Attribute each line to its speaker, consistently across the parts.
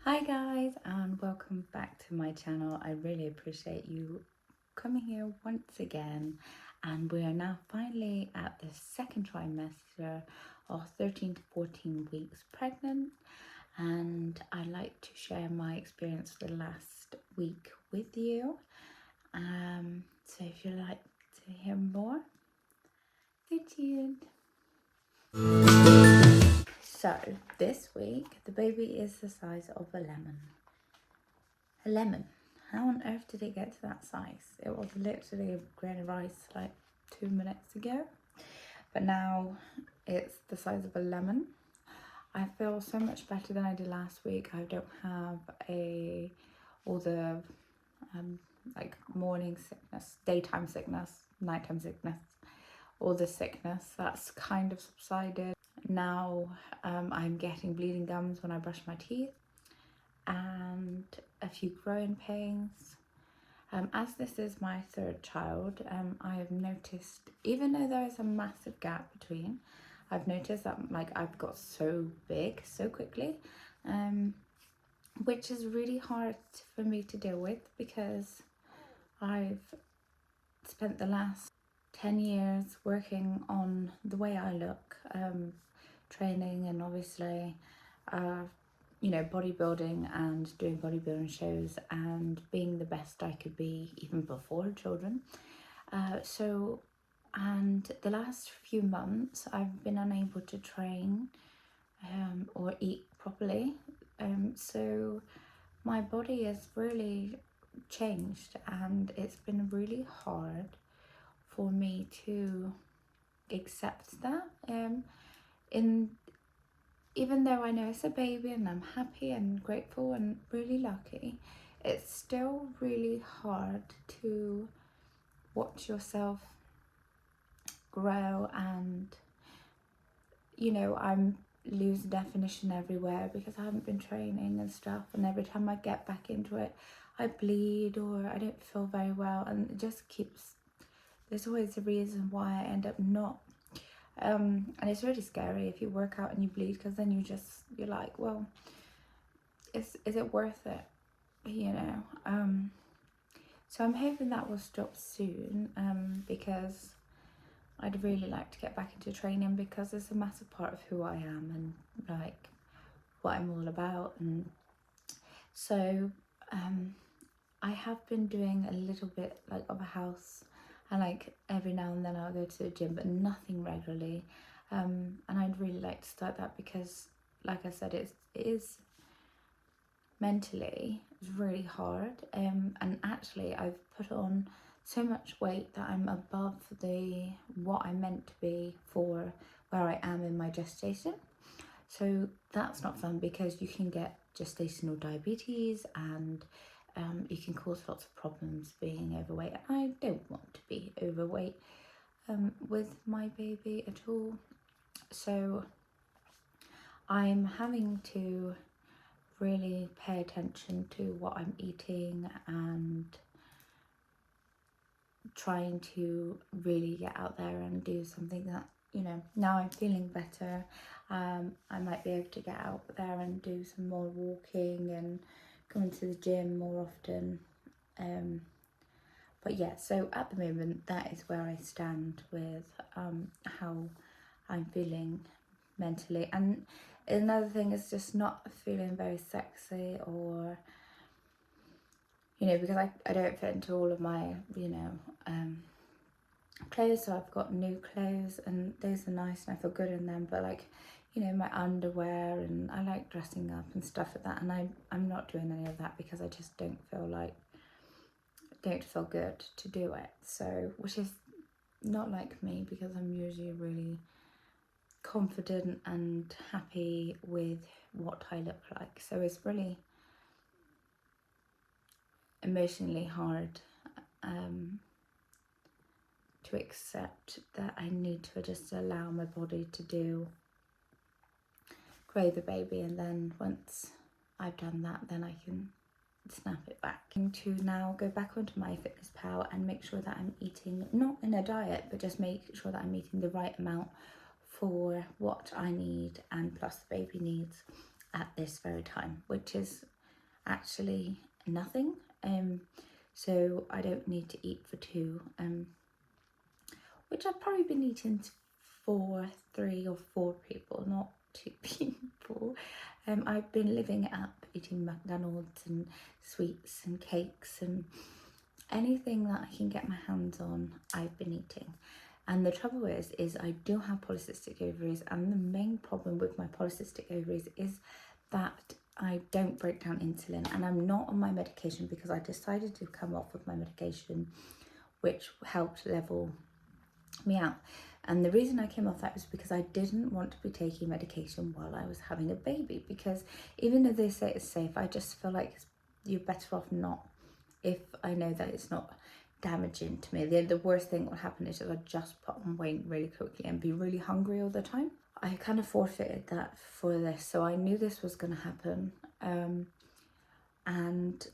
Speaker 1: Hi guys, and welcome back to my channel. I really appreciate you coming here once again, and we are now finally at the second trimester of 13 to 14 weeks pregnant, and I'd like to share my experience the last week with you. So if you'd like to hear more, stay tuned. So this week the baby is the size of a lemon. A lemon. How on earth did it get to that size? It was literally a grain of rice like 2 minutes ago, but now it's the size of a lemon. I feel so much better than I did last week. I don't have all the like morning sickness, daytime sickness, nighttime sickness, all the sickness that's kind of subsided. Now I'm getting bleeding gums when I brush my teeth and a few growing pains. As this is my third child, I have noticed, even though there is a massive gap between, I've noticed that I've got so big so quickly, which is really hard for me to deal with because I've spent the last 10 years working on the way I look, training and obviously bodybuilding and doing bodybuilding shows and being the best I could be even before children. And the last few months I've been unable to train or eat properly. So my body has really changed, and it's been really hard for me to accept that. In Even though I know it's a baby and I'm happy and grateful and really lucky, it's still really hard to watch yourself grow, and I'm losing definition everywhere because I haven't been training and stuff, and every time I get back into it I bleed or I don't feel very well, and it just keeps, there's always a reason why I end up not. And it's really scary if you work out and you bleed, because then you're like, well, is it worth it, so I'm hoping that will stop soon, because I'd really like to get back into training, because it's a massive part of who I am and like what I'm all about. And so I have been doing a little bit like of a house, and like every now and then I'll go to the gym, but nothing regularly. And I'd really like to start that because, like I said, it is mentally really hard. And actually I've put on so much weight that I'm above what I meant to be for where I am in my gestation. So that's not fun, because you can get gestational diabetes, and you can cause lots of problems being overweight. I don't want to be overweight with my baby at all. So I'm having to really pay attention to what I'm eating and trying to really get out there and do something that, now I'm feeling better. I might be able to get out there and do some more walking and going to the gym more often. But yeah, so at the moment that is where I stand with how I'm feeling mentally. And another thing is just not feeling very sexy, or because I don't fit into all of my clothes. So I've got new clothes, and those are nice and I feel good in them, but my underwear, and I like dressing up and stuff like that, and I'm not doing any of that because I just don't feel good to do it. So, which is not like me, because I'm usually really confident and happy with what I look like. So it's really emotionally hard to accept that I need to just allow my body to grow the baby, and then once I've done that, then I can snap it back. To now go back onto MyFitnessPal and make sure that I'm eating, not in a diet, but just make sure that I'm eating the right amount for what I need and plus the baby needs at this very time, which is actually nothing. So I don't need to eat for two, which I've probably been eating for 3 or 4 people, not 2 people. I've been living it up, eating McDonald's and sweets and cakes and anything that I can get my hands on, I've been eating. And the trouble is I do have polycystic ovaries, and the main problem with my polycystic ovaries is that I don't break down insulin, and I'm not on my medication because I decided to come off of my medication, which helped level me out. And the reason I came off that was because I didn't want to be taking medication while I was having a baby, because even though they say it's safe, I just feel like you're better off not, if I know that it's not damaging to me. The worst thing that would happen is that I'd just put on weight really quickly and be really hungry all the time. I kind of forfeited that for this, so I knew this was going to happen, and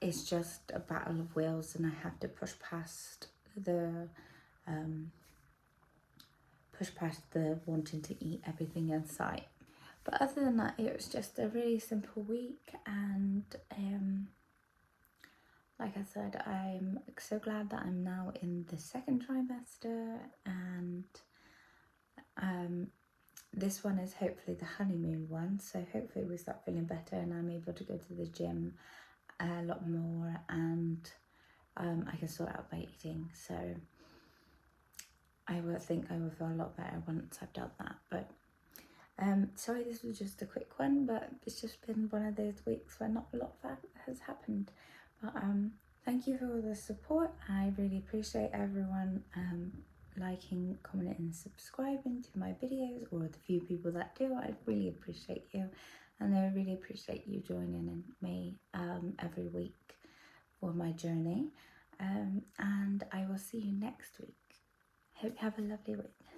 Speaker 1: it's just a battle of wills, and I have to push past the wanting to eat everything in sight. But other than that, it was just a really simple week, and like I said, I'm so glad that I'm now in the 2nd trimester, and this one is hopefully the honeymoon one, so hopefully we start feeling better and I'm able to go to the gym a lot more, and I can sort out my eating, so I will think I will feel a lot better once I've done that. But sorry, this was just a quick one, but it's just been one of those weeks where not a lot has happened. But thank you for all the support. I really appreciate everyone liking, commenting and subscribing to my videos, or the few people that do. I really appreciate you, and I really appreciate you joining me every week for my journey, and I will see you next week. Hope you have a lovely week.